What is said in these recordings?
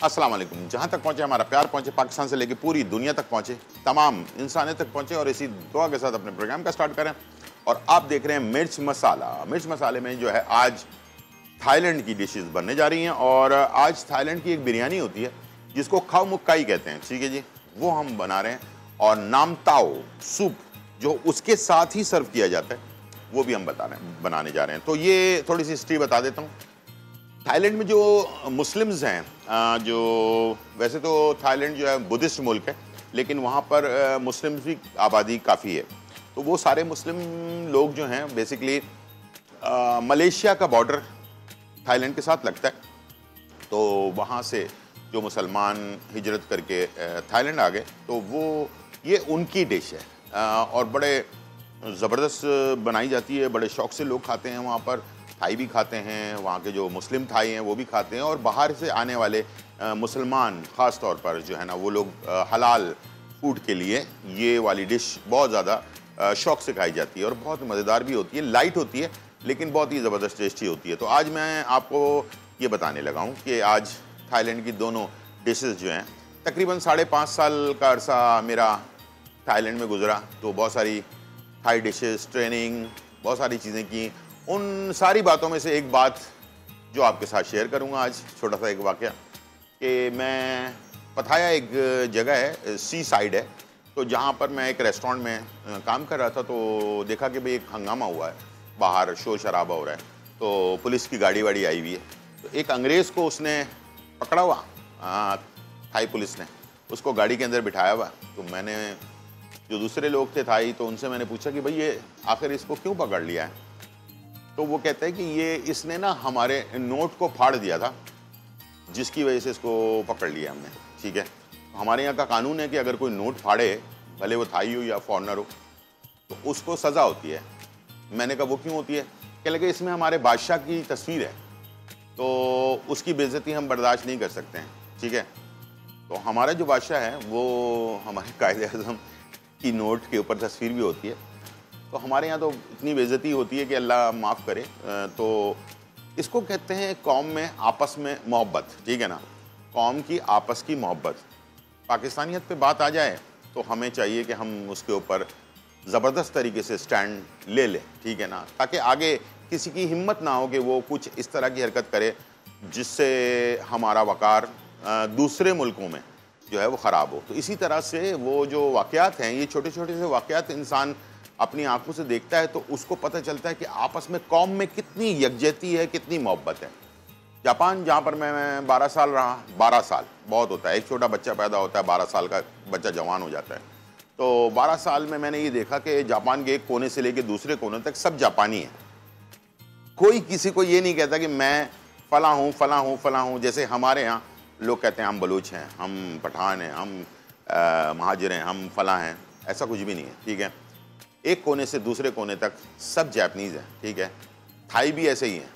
अस्सलाम वालेकुम। जहाँ तक पहुँचे हमारा प्यार पहुँचे, पाकिस्तान से लेकर पूरी दुनिया तक पहुँचे, तमाम इंसानियत तक पहुँचे और इसी दुआ के साथ अपने प्रोग्राम का स्टार्ट करें। और आप देख रहे हैं मिर्च मसाला। मिर्च मसाले में जो है आज थाईलैंड की डिशेस बनने जा रही हैं और आज थाईलैंड की एक बिरयानी होती है जिसको खाओ मुक्काई कहते हैं, ठीक है जी, वो हम बना रहे हैं। और नामताओ सूप जो उसके साथ ही सर्व किया जाता है वो भी हम बनाने जा रहे हैं। तो ये थोड़ी सी हिस्ट्री बता देता हूँ। थाईलैंड में जो मुस्लिम्स हैं, जो वैसे तो थाईलैंड जो है बुद्धिस्ट मुल्क है, लेकिन वहाँ पर मुस्लिम्स की आबादी काफ़ी है। तो वो सारे मुस्लिम लोग जो हैं बेसिकली मलेशिया का बॉर्डर थाईलैंड के साथ लगता है, तो वहाँ से जो मुसलमान हिजरत करके थाईलैंड आ गए, तो वो ये उनकी डिश है और बड़े ज़बरदस्त बनाई जाती है, बड़े शौक़ से लोग खाते हैं। वहाँ पर थाई भी खाते हैं, वहाँ के जो मुस्लिम थाई हैं वो भी खाते हैं, और बाहर से आने वाले मुसलमान ख़ास तौर पर जो है ना वो लोग हलाल फूड के लिए ये वाली डिश बहुत ज़्यादा शौक़ से खाई जाती है और बहुत मज़ेदार भी होती है, लाइट होती है लेकिन बहुत ही ज़बरदस्त टेस्टी होती है। तो आज मैं आपको ये बताने लगा हूँ कि आज थाईलैंड की दोनों डिशेस जो हैं, तकरीबन 5.5 साल का अरसा मेरा थाईलैंड में गुजरा, तो बहुत सारी थाई डिशेस, ट्रेनिंग, बहुत सारी चीज़ें की। उन सारी बातों में से एक बात जो आपके साथ शेयर करूंगा आज, छोटा सा एक वाक़या, कि मैं पथाया एक जगह है, सी साइड है, तो जहाँ पर मैं एक रेस्टोरेंट में काम कर रहा था, तो देखा कि भाई एक हंगामा हुआ है, बाहर शोर शराबा हो रहा है, तो पुलिस की गाड़ी वाड़ी आई हुई है। तो एक अंग्रेज़ को उसने पकड़ा हुआ, थाई पुलिस ने उसको गाड़ी के अंदर बिठाया हुआ। तो मैंने, जो दूसरे लोग थे थाई, तो उनसे मैंने पूछा कि भाई ये आखिर इसको क्यों पकड़ लिया है? तो वो कहते हैं कि ये इसने ना हमारे नोट को फाड़ दिया था, जिसकी वजह से इसको पकड़ लिया हमने, ठीक है। तो हमारे यहाँ का कानून है कि अगर कोई नोट फाड़े, भले वो थाई हो या फॉरेनर हो, तो उसको सज़ा होती है। मैंने कहा वो क्यों होती है? कह लगे इसमें हमारे बादशाह की तस्वीर है, तो उसकी बेइज्जती हम बर्दाश्त नहीं कर सकते हैं, ठीक है। तो हमारा जो बादशाह है वो हमारे कायदे-ए-आज़म की नोट के ऊपर तस्वीर भी होती है, तो हमारे यहाँ तो इतनी बेइज्जती होती है कि अल्लाह माफ़ करे। तो इसको कहते हैं कौम में आपस में मोहब्बत, ठीक है ना, कौम की आपस की मोहब्बत। पाकिस्तानियत पे बात आ जाए तो हमें चाहिए कि हम उसके ऊपर ज़बरदस्त तरीके से स्टैंड ले लें, ठीक है ना, ताकि आगे किसी की हिम्मत ना हो कि वो कुछ इस तरह की हरकत करे जिससे हमारा वक़ार दूसरे मुल्कों में जो है वो ख़राब हो। तो इसी तरह से वो जो वाक़यात हैं, ये छोटे छोटे से वाक़यात इंसान अपनी आंखों से देखता है तो उसको पता चलता है कि आपस में कौम में कितनी यकजहती है, कितनी मोहब्बत है। जापान, जहाँ पर मैं 12 साल रहा, 12 साल बहुत होता है, एक छोटा बच्चा पैदा होता है, 12 साल का बच्चा जवान हो जाता है। तो 12 साल में मैंने ये देखा कि जापान के एक कोने से लेकर दूसरे कोने तक सब जापानी है। कोई किसी को ये नहीं कहता कि मैं फ़लाँ हूँ, फ़लाँ हूँ, फ़लाँ हूँ। जैसे हमारे यहाँ लोग कहते हैं हम बलूच हैं, हम पठान हैं, हम महाजिर हैं, हम फ़लाँ हैं, ऐसा कुछ भी नहीं है, ठीक है। एक कोने से दूसरे कोने तक सब जापानीज़ हैं, ठीक है। थाई भी ऐसे ही हैं,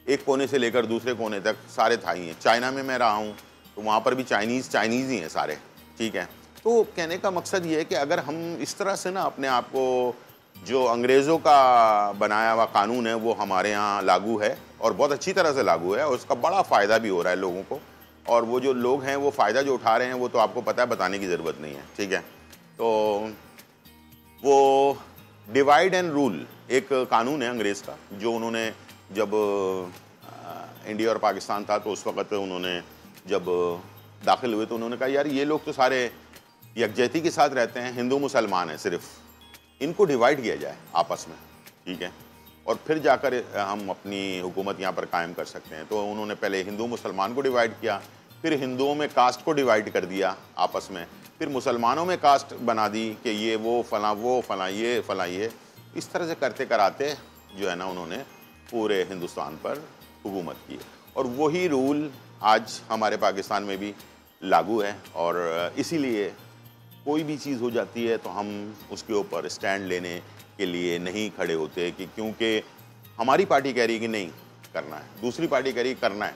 एक कोने से लेकर दूसरे कोने तक सारे थाई हैं। चाइना में मैं रहा हूँ तो वहाँ पर भी चाइनीज़ ही हैं सारे, ठीक है। तो कहने का मकसद ये है कि अगर हम इस तरह से ना अपने आप को, जो अंग्रेज़ों का बनाया हुआ कानून है वो हमारे यहाँ लागू है और बहुत अच्छी तरह से लागू है और उसका बड़ा फ़ायदा भी हो रहा है लोगों को, और वो जो लोग हैं वो फ़ायदा जो उठा रहे हैं वो तो आपको पता है, बताने की ज़रूरत नहीं है, ठीक है। तो वो डिवाइड एंड रूल एक कानून है अंग्रेज़ का, जो उन्होंने जब इंडिया और पाकिस्तान था तो उस वक़्त उन्होंने जब दाखिल हुए तो उन्होंने कहा यार ये लोग तो सारे यकजहती के साथ रहते हैं, हिंदू मुसलमान हैं सिर्फ, इनको डिवाइड किया जाए आपस में, ठीक है, और फिर जाकर हम अपनी हुकूमत यहाँ पर कायम कर सकते हैं। तो उन्होंने पहले हिंदू मुसलमान को डिवाइड किया, फिर हिंदुओं में कास्ट को डिवाइड कर दिया आपस में, फिर मुसलमानों में कास्ट बना दी कि ये वो फलां ये फलां ये, इस तरह से करते कराते जो है ना उन्होंने पूरे हिंदुस्तान पर हुकूमत की। और वही रूल आज हमारे पाकिस्तान में भी लागू है और इसीलिए कोई भी चीज़ हो जाती है तो हम उसके ऊपर स्टैंड लेने के लिए नहीं खड़े होते, कि क्योंकि हमारी पार्टी कह रही है कि नहीं करना है, दूसरी पार्टी कह रही है करना है,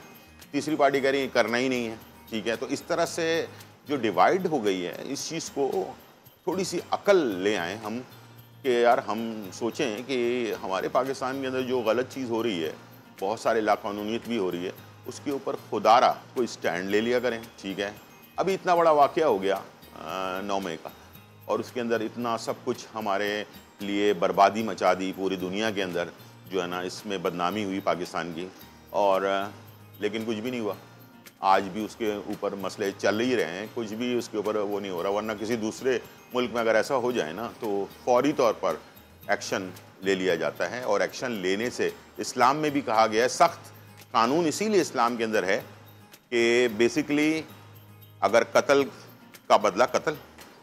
तीसरी पार्टी कह रही है करना ही नहीं है, ठीक है। तो इस तरह से जो डिवाइड हो गई है, इस चीज़ को थोड़ी सी अकल ले आएँ हम, कि यार हम सोचें कि हमारे पाकिस्तान के अंदर जो गलत चीज़ हो रही है, बहुत सारे लाकानूनियत भी हो रही है, उसके ऊपर खुदारा कोई स्टैंड ले लिया करें, ठीक है। अभी इतना बड़ा वाक़या हो गया 9 मई का, और उसके अंदर इतना सब कुछ हमारे लिए बर्बादी मचा दी पूरी दुनिया के अंदर, जो है ना, इसमें बदनामी हुई पाकिस्तान की, और लेकिन कुछ भी नहीं हुआ। आज भी उसके ऊपर मसले चल ही रहे हैं, कुछ भी उसके ऊपर वो नहीं हो रहा। वरना किसी दूसरे मुल्क में अगर ऐसा हो जाए ना तो फौरी तौर पर एक्शन ले लिया जाता है, और एक्शन लेने से इस्लाम में भी कहा गया है, सख्त कानून इसीलिए इस्लाम के अंदर है कि बेसिकली अगर कत्ल का बदला कत्ल,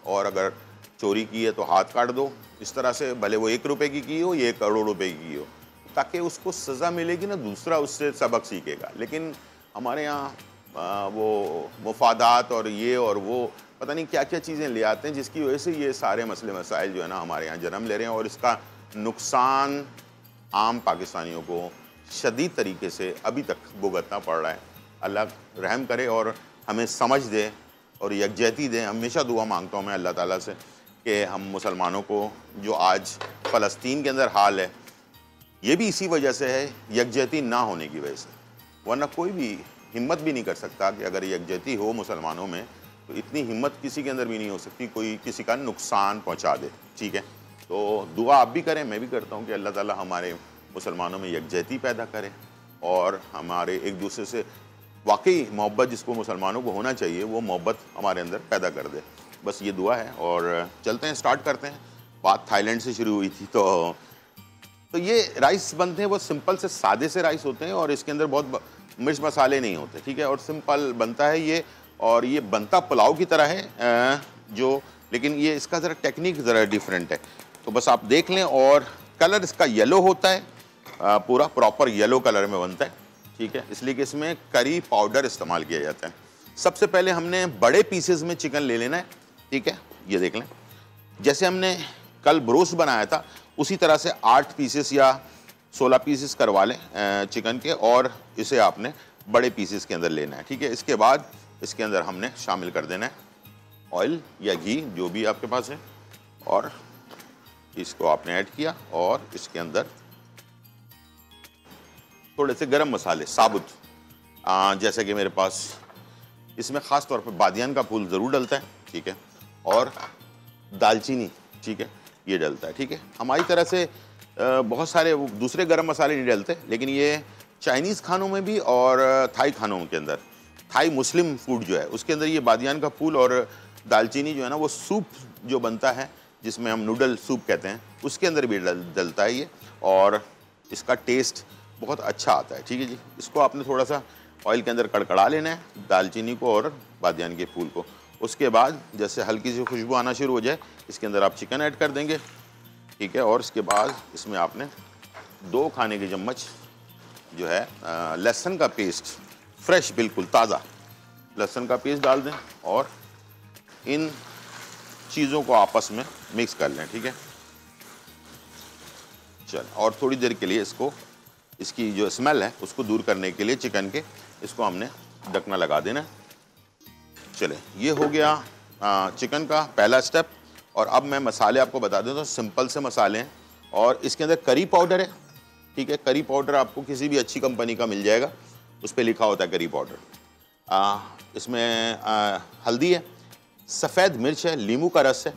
और अगर चोरी की है तो हाथ काट दो। इस तरह से भले वो 1 रुपए की हो या 1 करोड़ रुपए की हो, ताकि उसको सज़ा मिलेगी ना, दूसरा उससे सबक सीखेगा। लेकिन हमारे यहाँ वो मुफादात और ये और वो पता नहीं क्या क्या चीज़ें ले आते हैं, जिसकी वजह से ये सारे मसले मसाइल जो है ना हमारे यहाँ जन्म ले रहे हैं, और इसका नुकसान आम पाकिस्तानियों को शदीद तरीके से अभी तक भुगतना पड़ रहा है। अल्लाह रहम करे और हमें समझ दे और यकजहती दे। हमेशा दुआ मांगता हूँ मैं अल्लाह ताला से कि हम मुसलमानों को, जो आज फ़लस्तीन के अंदर हाल है, ये भी इसी वजह से है, यकजहती ना होने की वजह से। वरना कोई भी हिम्मत भी नहीं कर सकता कि अगर यकजहती हो मुसलमानों में, तो इतनी हिम्मत किसी के अंदर भी नहीं हो सकती कोई किसी का नुकसान पहुँचा दे, ठीक है। तो दुआ आप भी करें, मैं भी करता हूँ कि अल्लाह ताला हमारे मुसलमानों में यकजहती पैदा करे, और हमारे एक दूसरे से वाकई मोहब्बत जिसको मुसलमानों को होना चाहिए, वो मोहब्बत हमारे अंदर पैदा कर दे। बस ये दुआ है, और चलते हैं, स्टार्ट करते हैं। बात थाईलैंड से शुरू हुई थी, तो ये राइस बनते हैं, वो सिंपल से सादे से राइस होते हैं, और इसके अंदर बहुत मिर्च मसाले नहीं होते, ठीक है, और सिंपल बनता है ये। और ये बनता पुलाव की तरह है जो, लेकिन ये इसका ज़रा टेक्निक ज़रा डिफरेंट है। तो बस आप देख लें, और कलर इसका येलो होता है, पूरा प्रॉपर येलो कलर में बनता है, ठीक है, इसलिए कि इसमें करी पाउडर इस्तेमाल किया जाता है। सबसे पहले हमने बड़े पीसेस में चिकन ले लेना है, ठीक है, ये देख लें, जैसे हमने कल ब्रोस्ट बनाया था उसी तरह से 8 पीसेस या 16 पीसेस करवा लें चिकन के, और इसे आपने बड़े पीसेस के अंदर लेना है, ठीक है। इसके बाद इसके अंदर हमने शामिल कर देना है ऑयल या घी, जो भी आपके पास है, और इसको आपने ऐड किया, और इसके अंदर थोड़े से गरम मसाले साबुत, जैसे कि मेरे पास इसमें ख़ास तौर पर बादियान का फूल ज़रूर डलता है, ठीक है, और दालचीनी, ठीक है, ये डलता है, ठीक है। हमारी तरह से बहुत सारे दूसरे गरम मसाले नहीं डलते, लेकिन ये चाइनीज़ खानों में भी और थाई खानों के अंदर, थाई मुस्लिम फूड जो है उसके अंदर ये बादियान का फूल और दालचीनी जो है ना, वो सूप जो बनता है जिसमें हम नूडल सूप कहते हैं, उसके अंदर भी डलता है ये, और इसका टेस्ट बहुत अच्छा आता है, ठीक है जी। इसको आपने थोड़ा सा ऑयल के अंदर कड़कड़ा लेना है, दालचीनी को और बादियान के फूल को। उसके बाद जैसे हल्की सी खुशबू आना शुरू हो जाए, इसके अंदर आप चिकन ऐड कर देंगे, ठीक है, और इसके बाद इसमें आपने 2 खाने के चम्मच जो है लहसुन का पेस्ट, फ्रेश बिल्कुल ताज़ा लहसुन का पेस्ट डाल दें, और इन चीज़ों को आपस में मिक्स कर लें, ठीक है। चल, और थोड़ी देर के लिए इसको, इसकी जो स्मेल है उसको दूर करने के लिए चिकन के, इसको हमने ढकना लगा देना। चले, ये हो गया चिकन का पहला स्टेप। और अब मैं मसाले आपको बता देता हूँ, सिंपल से मसाले हैं, और इसके अंदर करी पाउडर है, ठीक है। करी पाउडर आपको किसी भी अच्छी कंपनी का मिल जाएगा, उस पर लिखा होता है करी पाउडर। इसमें हल्दी है, सफ़ेद मिर्च है, नींबू का रस है,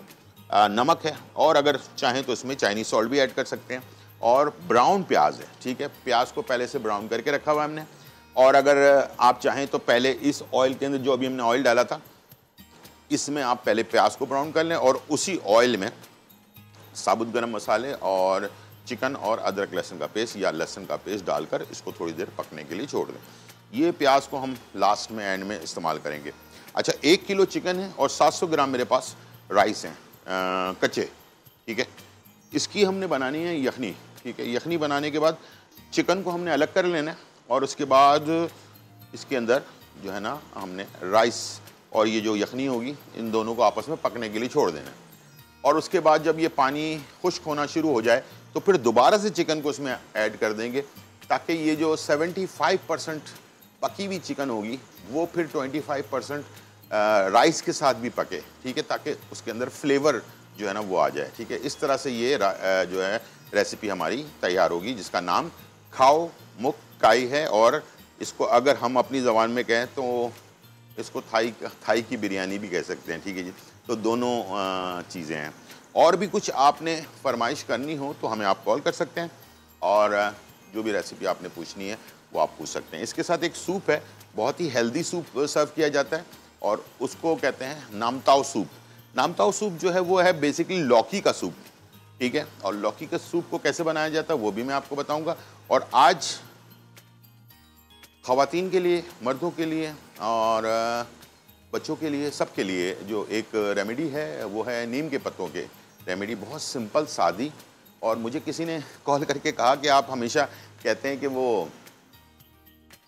नमक है, और अगर चाहें तो इसमें चाइनीज़ सॉल्ट भी ऐड कर सकते हैं, और ब्राउन प्याज है, ठीक है। प्याज को पहले से ब्राउन करके रखा हुआ हमने, और अगर आप चाहें तो पहले इस ऑयल के अंदर, जो अभी हमने ऑयल डाला था, इसमें आप पहले प्याज को ब्राउन कर लें, और उसी ऑयल में साबुत गरम मसाले और चिकन और अदरक लहसुन का पेस्ट या लहसुन का पेस्ट डालकर इसको थोड़ी देर पकने के लिए छोड़ दें। ये प्याज को हम लास्ट में एंड में इस्तेमाल करेंगे। अच्छा, 1 किलो चिकन है और 700 ग्राम मेरे पास राइस हैं कच्चे, ठीक है। इसकी हमने बनानी है यखनी, ठीक है। यखनी बनाने के बाद चिकन को हमने अलग कर लेना है, और उसके बाद इसके अंदर जो है ना हमने राइस और ये जो यखनी होगी, इन दोनों को आपस में पकने के लिए छोड़ देना है। और उसके बाद जब ये पानी खुश्क होना शुरू हो जाए तो फिर दोबारा से चिकन को उसमें ऐड कर देंगे, ताकि ये जो 75% पकी हुई चिकन होगी वो फिर 25% राइस के साथ भी पके, ठीक है, ताकि उसके अंदर फ्लेवर जो है ना वो आ जाए, ठीक है। इस तरह से ये जो है रेसिपी हमारी तैयार होगी, जिसका नाम खाओ मुक काई है, और इसको अगर हम अपनी ज़बान में कहें तो इसको थाई की बिरयानी भी कह सकते हैं, ठीक है जी। तो दोनों चीज़ें हैं। और भी कुछ आपने फरमाइश करनी हो तो हमें आप कॉल कर सकते हैं और जो भी रेसिपी आपने पूछनी है वो आप पूछ सकते हैं। इसके साथ एक सूप है, बहुत ही हेल्दी सूप सर्व किया जाता है और उसको कहते हैं नामताओ सूप। नामताओ सूप जो है वो है बेसिकली लौकी का सूप, ठीक है। और लौकी के सूप को कैसे बनाया जाता है वो भी मैं आपको बताऊंगा। और आज ख़वातीन के लिए, मर्दों के लिए और बच्चों के लिए, सबके लिए जो एक रेमेडी है वो है नीम के पत्तों के रेमेडी। बहुत सिंपल, सादी। और मुझे किसी ने कॉल करके कहा कि आप हमेशा कहते हैं कि वो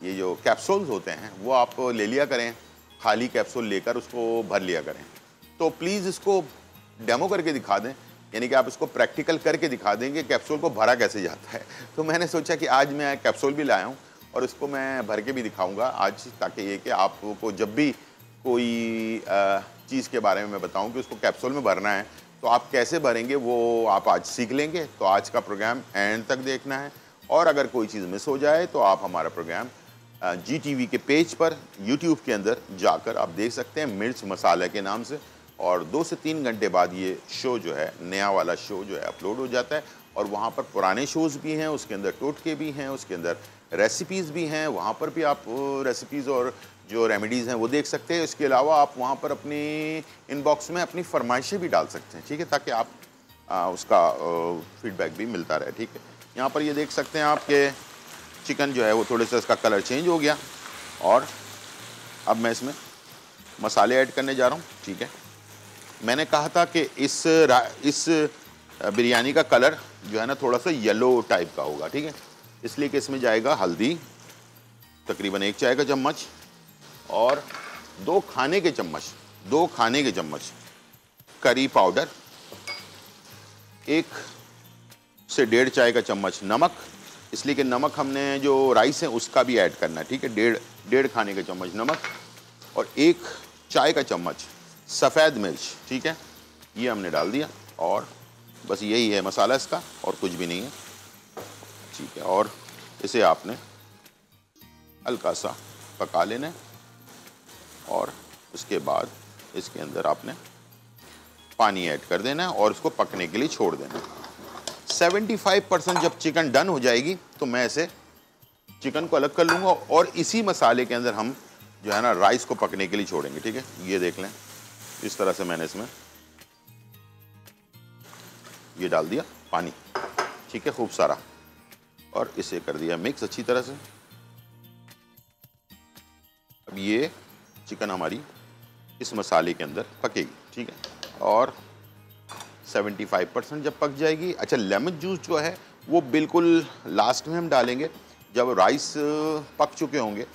ये जो कैप्सूल्स होते हैं वो आप ले लिया करें, खाली कैप्सूल लेकर उसको भर लिया करें। तो प्लीज़ इसको डेमो करके दिखा दें, यानी कि आप इसको प्रैक्टिकल करके दिखा देंगे कैप्सूल को भरा कैसे जाता है। तो मैंने सोचा कि आज मैं कैप्सूल भी लाया हूँ और इसको मैं भर के भी दिखाऊंगा आज, ताकि ये कि आपको जब भी कोई चीज़ के बारे में मैं बताऊं कि उसको कैप्सूल में भरना है तो आप कैसे भरेंगे वो आप आज सीख लेंगे। तो आज का प्रोग्राम एंड तक देखना है और अगर कोई चीज़ मिस हो जाए तो आप हमारा प्रोग्राम GTV के पेज पर यूट्यूब के अंदर जाकर आप देख सकते हैं, मिर्च मसाला के नाम से। और 2 से 3 घंटे बाद ये शो जो है, नया वाला शो जो है अपलोड हो जाता है और वहाँ पर पुराने शोज़ भी हैं, उसके अंदर टोटके भी हैं, उसके अंदर रेसिपीज़ भी हैं। वहाँ पर भी आप रेसिपीज़ और जो रेमेडीज़ हैं वो देख सकते हैं। इसके अलावा आप वहाँ पर अपनी इनबॉक्स में अपनी फरमाइशें भी डाल सकते हैं, ठीक है, ताकि आप उसका फीडबैक भी मिलता रहे, ठीक है। यहाँ पर ये देख सकते हैं आपके चिकन जो है वो थोड़ा सा इसका कलर चेंज हो गया और अब मैं इसमें मसाले ऐड करने जा रहा हूँ, ठीक है। मैंने कहा था कि इस बिरयानी का कलर जो है ना थोड़ा सा येलो टाइप का होगा, ठीक है। इसलिए कि इसमें जाएगा हल्दी तकरीबन 1 चाय का चम्मच और 2 खाने के चम्मच करी पाउडर, 1 से 1.5 चाय का चम्मच नमक, इसलिए कि नमक हमने जो राइस है उसका भी ऐड करना है, ठीक है। 1.5 खाने के चम्मच नमक और 1 चाय का चम्मच सफ़ेद मिर्च, ठीक है, ये हमने डाल दिया। और बस यही है मसाला इसका और कुछ भी नहीं है, ठीक है। और इसे आपने हल्का सा पका लेना है और उसके बाद इसके अंदर आपने पानी ऐड कर देना है और इसको पकने के लिए छोड़ देना है। 75% जब चिकन डन हो जाएगी तो मैं इसे चिकन को अलग कर लूँगा और इसी मसाले के अंदर हम जो है ना राइस को पकने के लिए छोड़ेंगे, ठीक है। ये देख लें, इस तरह से मैंने इसमें ये डाल दिया पानी, ठीक है, खूब सारा, और इसे कर दिया मिक्स अच्छी तरह से। अब ये चिकन हमारी इस मसाले के अंदर पकेगी, ठीक है। और 75% जब पक जाएगी, अच्छा लेमन जूस जो है वो बिल्कुल लास्ट में हम डालेंगे जब राइस पक चुके होंगे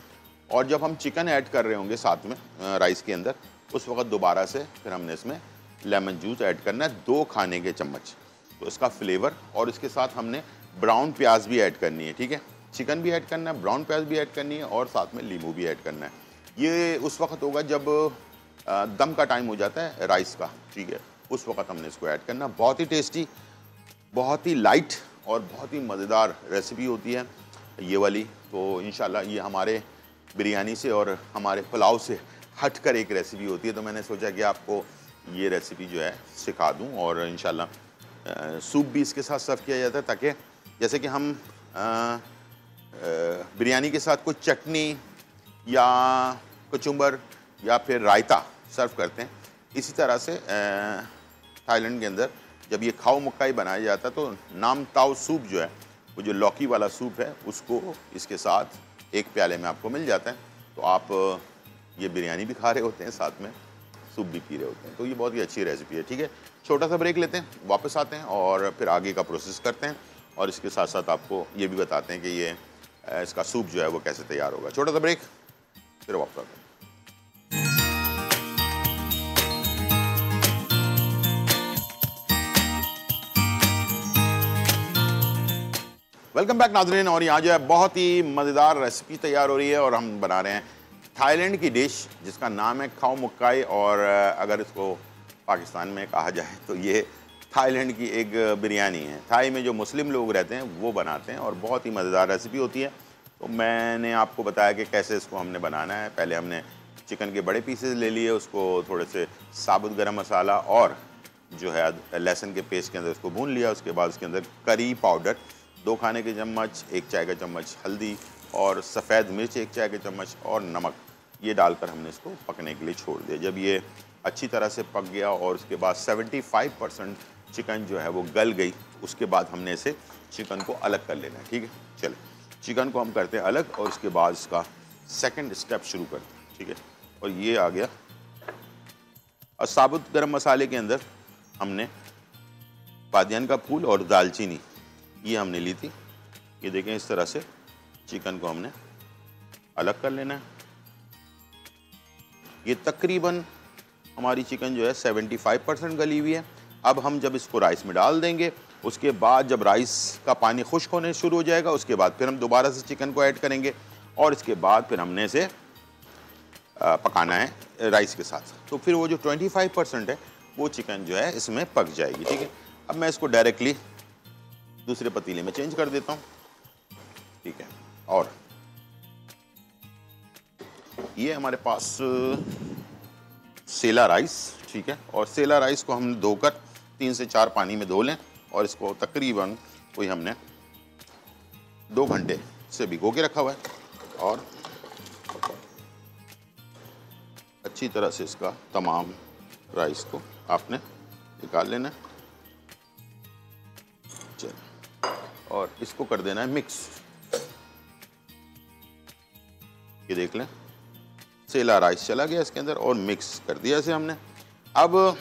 और जब हम चिकन ऐड कर रहे होंगे साथ में राइस के अंदर, उस वक्त दोबारा से फिर हमने इसमें लेमन जूस ऐड करना है 2 खाने के चम्मच। तो इसका फ्लेवर, और इसके साथ हमने ब्राउन प्याज भी ऐड करनी है, ठीक है। चिकन भी ऐड करना है, ब्राउन प्याज भी ऐड करनी है और साथ में नींबू भी ऐड करना है। ये उस वक्त होगा जब दम का टाइम हो जाता है राइस का, ठीक है, उस वक्त हमने इसको ऐड करना। बहुत ही टेस्टी, बहुत ही लाइट और बहुत ही मज़ेदार रेसिपी होती है ये वाली। तो इंशाल्लाह ये हमारे बिरयानी से और हमारे पुलाव से हटकर एक रेसिपी होती है, तो मैंने सोचा कि आपको ये रेसिपी जो है सिखा दूं। और इंशाल्लाह सूप भी इसके साथ सर्व किया जाता है, ताकि जैसे कि हम बिरयानी के साथ कुछ चटनी या कचुम्बर या फिर रायता सर्व करते हैं, इसी तरह से थाईलैंड के अंदर जब ये खाओ मुक्काई बनाया जाता है तो नाम ताओ सूप जो है, वो जो लौकी वाला सूप है, उसको इसके साथ एक प्याले में आपको मिल जाता है। तो आप ये बिरयानी भी खा रहे होते हैं, साथ में सूप भी पी रहे होते हैं। तो ये बहुत ही अच्छी रेसिपी है, ठीक है। छोटा सा ब्रेक लेते हैं, वापस आते हैं और फिर आगे का प्रोसेस करते हैं और इसके साथ साथ आपको ये भी बताते हैं कि ये इसका सूप जो है वो कैसे तैयार होगा। छोटा सा ब्रेक, फिर वापस आते हैं। वेलकम बैक नाज़रीन। और यहाँ जो है बहुत ही मज़ेदार रेसिपी तैयार हो रही है और हम बना रहे हैं थाईलैंड की डिश जिसका नाम है खाओ मुक्काई। और अगर इसको पाकिस्तान में कहा जाए तो ये थाईलैंड की एक बिरयानी है। थाई में जो मुस्लिम लोग रहते हैं वो बनाते हैं और बहुत ही मज़ेदार रेसिपी होती है। तो मैंने आपको बताया कि कैसे इसको हमने बनाना है। पहले हमने चिकन के बड़े पीसेस ले लिए, उसको थोड़े से साबुत गरम मसाला और जो है लहसुन के पेस्ट के अंदर उसको भून लिया। उसके बाद उसके अंदर करी पाउडर 2 खाने के चम्मच, 1 चाय का चम्मच हल्दी और सफ़ेद मिर्च 1 चाय के चम्मच और नमक, ये डालकर हमने इसको पकने के लिए छोड़ दिया। जब ये अच्छी तरह से पक गया और उसके बाद 75% चिकन जो है वो गल गई, उसके बाद हमने इसे चिकन को अलग कर लेना है। ठीक है, चले चिकन को हम करते हैं अलग और उसके बाद इसका सेकंड स्टेप शुरू करते हैं। ठीक है, और ये आ गया। और साबुत गरम मसाले के अंदर हमने बादियान का फूल और दालचीनी ये हमने ली थी। ये देखें, इस तरह से चिकन को हमने अलग कर लेना है। ये तकरीबन हमारी चिकन जो है 75% गली हुई है। अब हम जब इसको राइस में डाल देंगे, उसके बाद जब राइस का पानी खुश्क होने शुरू हो जाएगा, उसके बाद फिर हम दोबारा से चिकन को ऐड करेंगे और इसके बाद फिर हमने इसे पकाना है राइस के साथ। तो फिर वो जो 25% है वो चिकन जो है इसमें पक जाएगी। ठीक है, अब मैं इसको डायरेक्टली दूसरे पतीले में चेंज कर देता हूँ। ठीक है, और ये हमारे पास सेला राइस। ठीक है, और सेला राइस को हमने धोकर 3 से 4 पानी में धो लें और इसको तकरीबन कोई हमने 2 घंटे से भिगो के रखा हुआ है और अच्छी तरह से इसका तमाम राइस को आपने निकाल लेना है। चलिए, और इसको कर देना है मिक्स। ये देख लें, सेला राइस चला गया इसके अंदर और मिक्स कर दिया इसे हमने। अब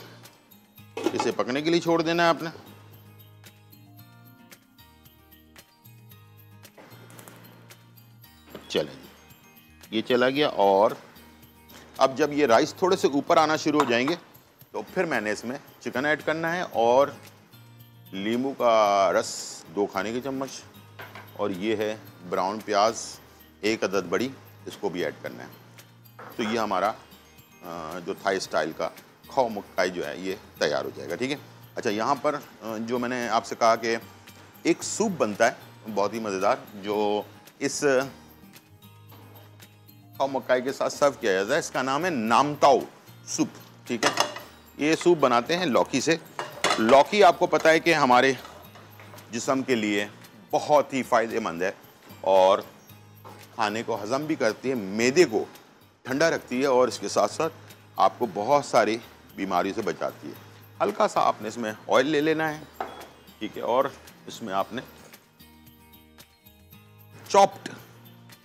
इसे पकने के लिए छोड़ देना है आपने। चलें, ये चला गया। और अब जब ये राइस थोड़े से ऊपर आना शुरू हो जाएंगे तो फिर मैंने इसमें चिकन ऐड करना है और नींबू का रस 2 खाने के चम्मच और ये है ब्राउन प्याज 1 अदद बड़ी, इसको भी ऐड करना है। तो ये हमारा जो थाई स्टाइल का खाओ मक्काई जो है ये तैयार हो जाएगा। ठीक है, अच्छा, यहाँ पर जो मैंने आपसे कहा कि एक सूप बनता है बहुत ही मज़ेदार, जो इस खाओ मक्काई के साथ सर्व किया जाता है। इसका नाम है नामताओ सूप। ठीक है, ये सूप बनाते हैं लौकी से। लौकी आपको पता है कि हमारे जिस्म के लिए बहुत ही फ़ायदेमंद है और खाने को हज़म भी करती है, मैदे को ठंडा रखती है और इसके साथ साथ आपको बहुत सारी बीमारियों से बचाती है। हल्का सा आपने इसमें ऑयल ले लेना है। ठीक है, और इसमें आपने चॉप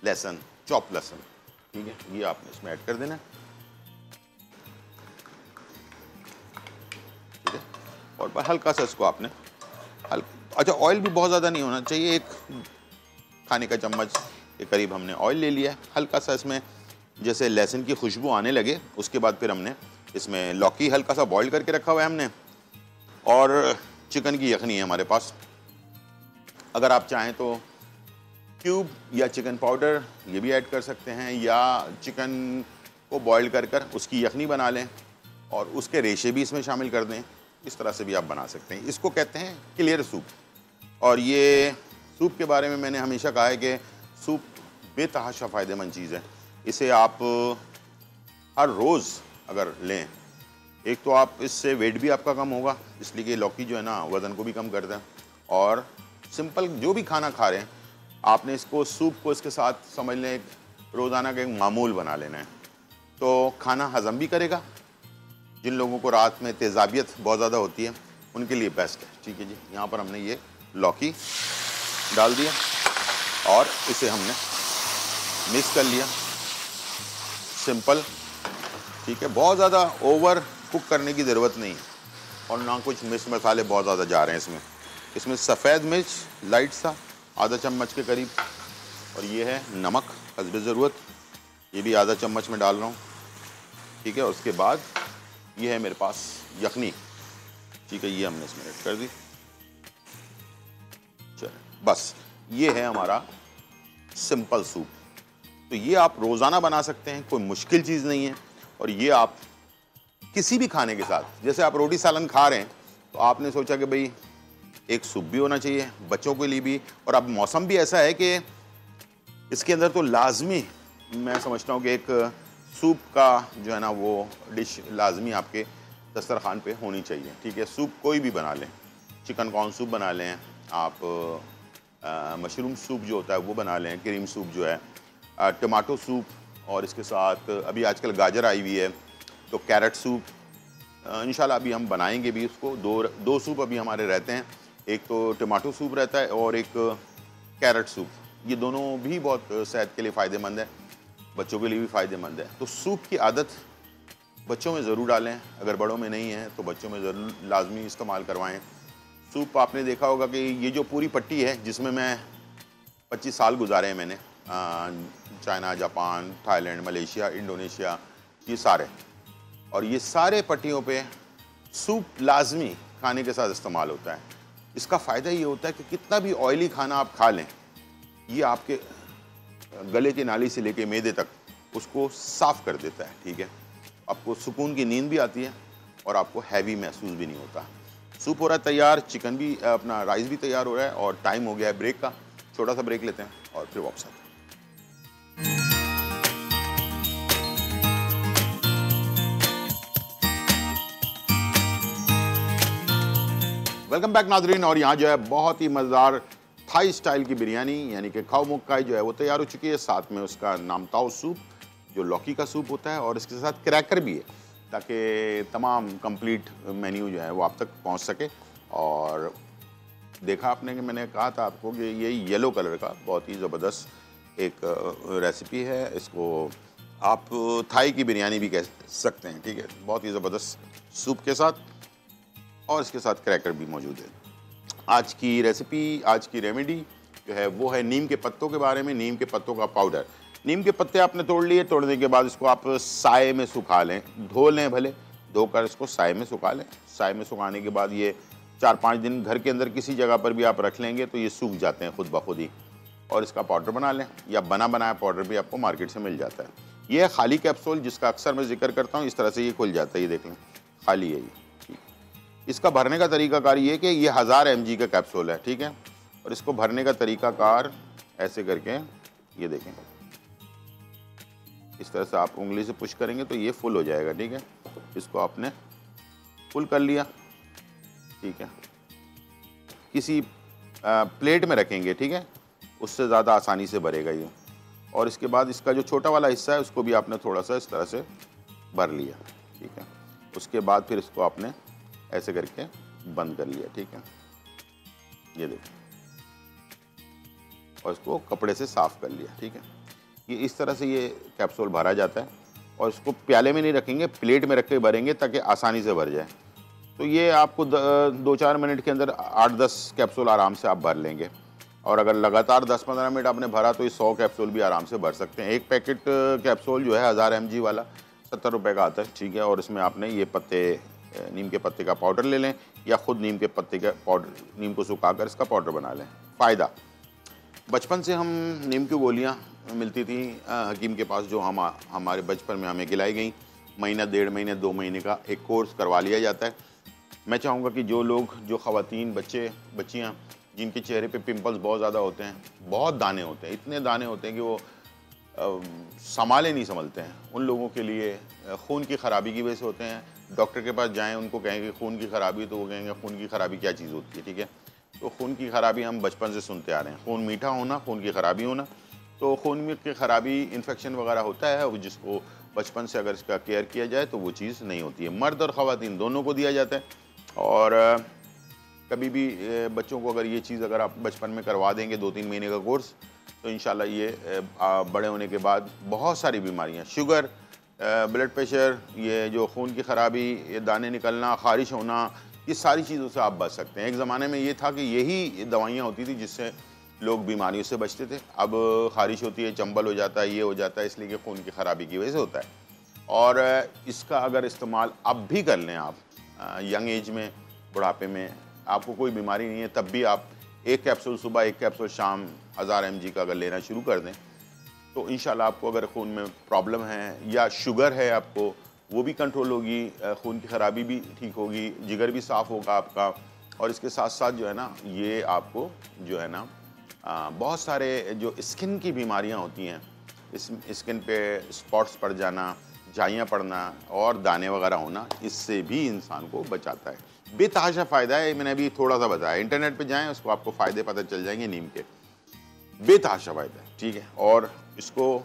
लहसुन, ठीक है, ये आपने इसमें ऐड कर देना है। ठीक है, और हल्का सा इसको आपने अच्छा, ऑयल भी बहुत ज़्यादा नहीं होना चाहिए, 1 खाने का चम्मच के करीब हमने ऑयल ले लिया है। हल्का सा इसमें जैसे लहसुन की खुशबू आने लगे, उसके बाद फिर हमने इसमें लौकी हल्का सा बॉईल करके रखा हुआ है हमने और चिकन की यखनी है हमारे पास। अगर आप चाहें तो क्यूब या चिकन पाउडर ये भी ऐड कर सकते हैं, या चिकन को बॉईल कर उसकी यखनी बना लें और उसके रेशे भी इसमें शामिल कर दें। इस तरह से भी आप बना सकते हैं। इसको कहते हैं क्लियर सूप। और ये सूप के बारे में मैंने हमेशा कहा है कि सूप बेतहाशा फ़ायदेमंद चीज़ है। इसे आप हर रोज़ अगर लें, एक तो आप इससे वेट भी आपका कम होगा, इसलिए कि लौकी जो है ना वज़न को भी कम करता है, और सिंपल जो भी खाना खा रहे हैं आपने इसको सूप को इसके साथ समझ लें एक रोज़ाना का एक मामूल बना लेना है, तो खाना हज़म भी करेगा। जिन लोगों को रात में तेज़ाबियत बहुत ज़्यादा होती है उनके लिए बेस्ट है। ठीक है जी, यहाँ पर हमने ये लौकी डाल दिया और इसे हमने मिक्स कर लिया, सिंपल। ठीक है, बहुत ज़्यादा ओवर कुक करने की ज़रूरत नहीं है और ना कुछ मिर्च मसाले बहुत ज़्यादा जा रहे हैं इसमें। इसमें सफ़ेद मिर्च लाइट सा आधा चम्मच के करीब, और ये है नमक हस्बे ज़रूरत, ये भी आधा चम्मच में डाल रहा हूँ। ठीक है, और उसके बाद ये है मेरे पास यखनी। ठीक है, ये हमने इसमें ऐड कर दी। चलिए, बस ये है हमारा सिंपल सूप। तो ये आप रोज़ाना बना सकते हैं, कोई मुश्किल चीज़ नहीं है। और ये आप किसी भी खाने के साथ, जैसे आप रोटी सालन खा रहे हैं तो आपने सोचा कि भाई एक सूप भी होना चाहिए बच्चों के लिए भी। और अब मौसम भी ऐसा है कि इसके अंदर तो लाजमी मैं समझता हूँ कि एक सूप का जो है ना वो डिश लाजमी आपके दस्तरखान पे होनी चाहिए, ठीक है। सूप कोई भी बना लें, चिकन कॉर्न सूप बना लें आप, मशरूम सूप जो होता है वो बना लें, क्रीम सूप जो है, टमाटो सूप, और इसके साथ अभी आजकल गाजर आई हुई है तो कैरेट सूप, इंशाल्लाह अभी हम बनाएंगे भी उसको। दो सूप अभी हमारे रहते हैं, एक तो टमाटो सूप रहता है और एक कैरेट सूप। ये दोनों भी बहुत सेहत के लिए फ़ायदेमंद है, बच्चों के लिए भी फ़ायदेमंद है। तो सूप की आदत बच्चों में ज़रूर डालें, अगर बड़ों में नहीं है तो बच्चों में ज़रूर लाजमी इस्तेमाल करवाएं। सूप आपने देखा होगा कि ये जो पूरी पट्टी है जिसमें मैं 25 साल गुजारे हैं मैंने, China, Japan, Thailand, Malaysia, Indonesia, ये सारे, और ये सारे पट्टियों पे सूप लाजमी खाने के साथ इस्तेमाल होता है। इसका फ़ायदा ये होता है कि कितना भी ऑयली खाना आप खा लें, ये आपके गले की नाली से लेके मैदे तक उसको साफ़ कर देता है, ठीक है। आपको सुकून की नींद भी आती है और आपको हैवी महसूस भी नहीं होता। सूप हो रहा है तैयार, चिकन भी अपना राइस भी तैयार हो रहा है और टाइम हो गया है ब्रेक का। छोटा सा ब्रेक लेते हैं और फिर वापस आते हैं। वेलकम बैक नाजरीन। और यहाँ जो है बहुत ही मज़ेदार थाई स्टाइल की बिरयानी यानी कि खाओ मुक्काई जो है वो तैयार हो चुकी है। साथ में उसका नामताओ सूप जो लौकी का सूप होता है और इसके साथ क्रैकर भी है, ताकि तमाम कंप्लीट मेन्यू जो है वो आप तक पहुंच सके। और देखा आपने कि मैंने कहा था आपको कि ये येलो कलर का बहुत ही ज़बरदस्त एक रेसिपी है। इसको आप थाई की बिरयानी भी कह सकते हैं, ठीक है। बहुत ही ज़बरदस्त सूप के साथ और इसके साथ क्रैकर भी मौजूद है। आज की रेसिपी, आज की रेमेडी जो है वो है नीम के पत्तों के बारे में। नीम के पत्तों का पाउडर, नीम के पत्ते आपने तोड़ लिए, तोड़ने के बाद इसको आप साए में सुखा लें, धो लें, भले धोकर इसको साए में सुखा लें। साए में सुखाने के बाद ये 4-5 दिन घर के अंदर किसी जगह पर भी आप रख लेंगे तो ये सूख जाते हैं खुद ब खुद ही, और इसका पाउडर बना लें, या बना बनाया पाउडर भी आपको मार्केट से मिल जाता है। ये है खाली कैप्सूल जिसका अक्सर मैं जिक्र करता हूँ। इस तरह से ये खुल जाता है, ये देख लें, खाली है ये। इसका भरने का तरीकाकार ये कि ये 1000 mg का कैप्सूल है, ठीक है। और इसको भरने का तरीकाकार ऐसे करके, ये देखें, इस तरह से आप उंगली से पुश करेंगे तो ये फुल हो जाएगा, ठीक है। इसको आपने फुल कर लिया, ठीक है। किसी प्लेट में रखेंगे, ठीक है, उससे ज़्यादा आसानी से भरेगा ये। और इसके बाद इसका जो छोटा वाला हिस्सा है उसको भी आपने थोड़ा सा इस तरह से भर लिया, ठीक है। उसके बाद फिर इसको आपने ऐसे करके बंद कर लिया, ठीक है, ये देखिए, और इसको कपड़े से साफ़ कर लिया, ठीक है। ये इस तरह से ये कैप्सूल भरा जाता है। और इसको प्याले में नहीं रखेंगे, प्लेट में रख के भरेंगे ताकि आसानी से भर जाए। तो ये आपको 2-4 मिनट के अंदर 8-10 कैप्सूल आराम से आप भर लेंगे। और अगर लगातार 10-15 मिनट आपने भरा तो ये 100 कैप्सूल भी आराम से भर सकते हैं। एक पैकेट कैप्सूल जो है 1000 mg वाला 70 रुपये का आता है, ठीक है। और इसमें आपने ये पत्ते, नीम के पत्ते का पाउडर ले लें, या ख़ुद नीम के पत्ते का पाउडर, नीम को सुखाकर इसका पाउडर बना लें। फ़ायदा, बचपन से हम नीम की गोलियां मिलती थी हकीम के पास, जो हमारे बचपन में हमें खिलाई गई। महीना, 1.5 महीने, 2 महीने का एक कोर्स करवा लिया जाता है। मैं चाहूँगा कि जो लोग, जो ख़वातीन, बच्चे, बच्चियाँ जिनके चेहरे पे पिंपल्स बहुत ज़्यादा होते हैं, बहुत दाने होते हैं, इतने दाने होते हैं कि वो संभाले नहीं संभलते हैं, उन लोगों के लिए खून की ख़राबी की वजह से होते हैं। डॉक्टर के पास जाएं, उनको कहेंगे खून की ख़राबी, तो वो कहेंगे खून की ख़राबी क्या चीज़ होती है, ठीक है। तो खून की ख़राबी हम बचपन से सुनते आ रहे हैं, खून मीठा होना, खून की ख़राबी होना। तो खून की ख़राबी, इन्फेक्शन वगैरह होता है, वो जिसको बचपन से अगर इसका केयर किया जाए तो वो चीज़ नहीं होती है। मर्द और ख़वातीन दोनों को दिया जाता है। और कभी भी बच्चों को अगर ये चीज़ अगर आप बचपन में करवा देंगे 2-3 महीने का कोर्स, तो इंशाल्लाह ये बड़े होने के बाद बहुत सारी बीमारियाँ, शुगर, ब्लड प्रेशर, ये जो खून की ख़राबी, ये दाने निकलना, ख़ारिश होना, ये सारी चीज़ों से आप बच सकते हैं। एक ज़माने में ये था कि यही दवाइयाँ होती थी जिससे लोग बीमारियों से बचते थे। अब ख़ारिश होती है, चंबल हो जाता है, ये हो जाता है, इसलिए कि खून की ख़राबी की वजह से होता है। और इसका अगर इस्तेमाल अब भी कर लें आप, यंग एज में, बुढ़ापे में, आपको कोई बीमारी नहीं है, तब भी आप 1 कैप्सूल सुबह, 1 कैप्सूल शाम 1000 mg का अगर लेना शुरू कर दें तो इंशाल्लाह आपको, अगर खून में प्रॉब्लम है या शुगर है आपको, वो भी कंट्रोल होगी, खून की ख़राबी भी ठीक होगी, जिगर भी साफ़ होगा आपका। और इसके साथ साथ जो है ना, ये आपको जो है ना बहुत सारे जो स्किन की बीमारियां होती हैं, इस स्किन पे स्पॉट्स पड़ जाना, झाइयाँ पड़ना और दाने वगैरह होना, इससे भी इंसान को बचाता है। बेतहाशा फ़ायदा है, मैंने अभी थोड़ा सा बताया। इंटरनेट पे जाएं, उसको आपको फ़ायदे पता चल जाएंगे नीम के। बेतहाशा फ़ायदा है, ठीक है। और इसको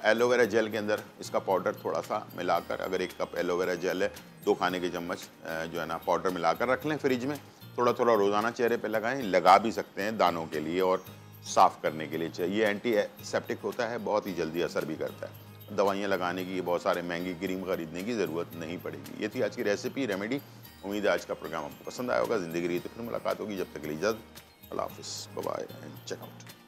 एलोवेरा जेल के अंदर इसका पाउडर थोड़ा सा मिलाकर, अगर 1 कप एलोवेरा जेल है, 2 खाने के चम्मच जो है ना पाउडर मिलाकर रख लें फ्रिज में। थोड़ा थोड़ा रोज़ाना चेहरे पे लगाएं, लगा भी सकते हैं दानों के लिए और साफ़ करने के लिए चाहिए। ये एंटीसेप्टिक होता है, बहुत ही जल्दी असर भी करता है। दवाइयाँ लगाने की, बहुत सारे महंगी क्रीम खरीदने की ज़रूरत नहीं पड़ेगी। ये थी आज की रेसिपी रेमेडी। उम्मीद है आज का प्रोग्राम आपको पसंद आया होगा। ज़िंदगी रही तो फिर मुलाकात होगी, जब तक के लिए इजाज़त। अल्लाह हाफ़िज़, bye bye and check out.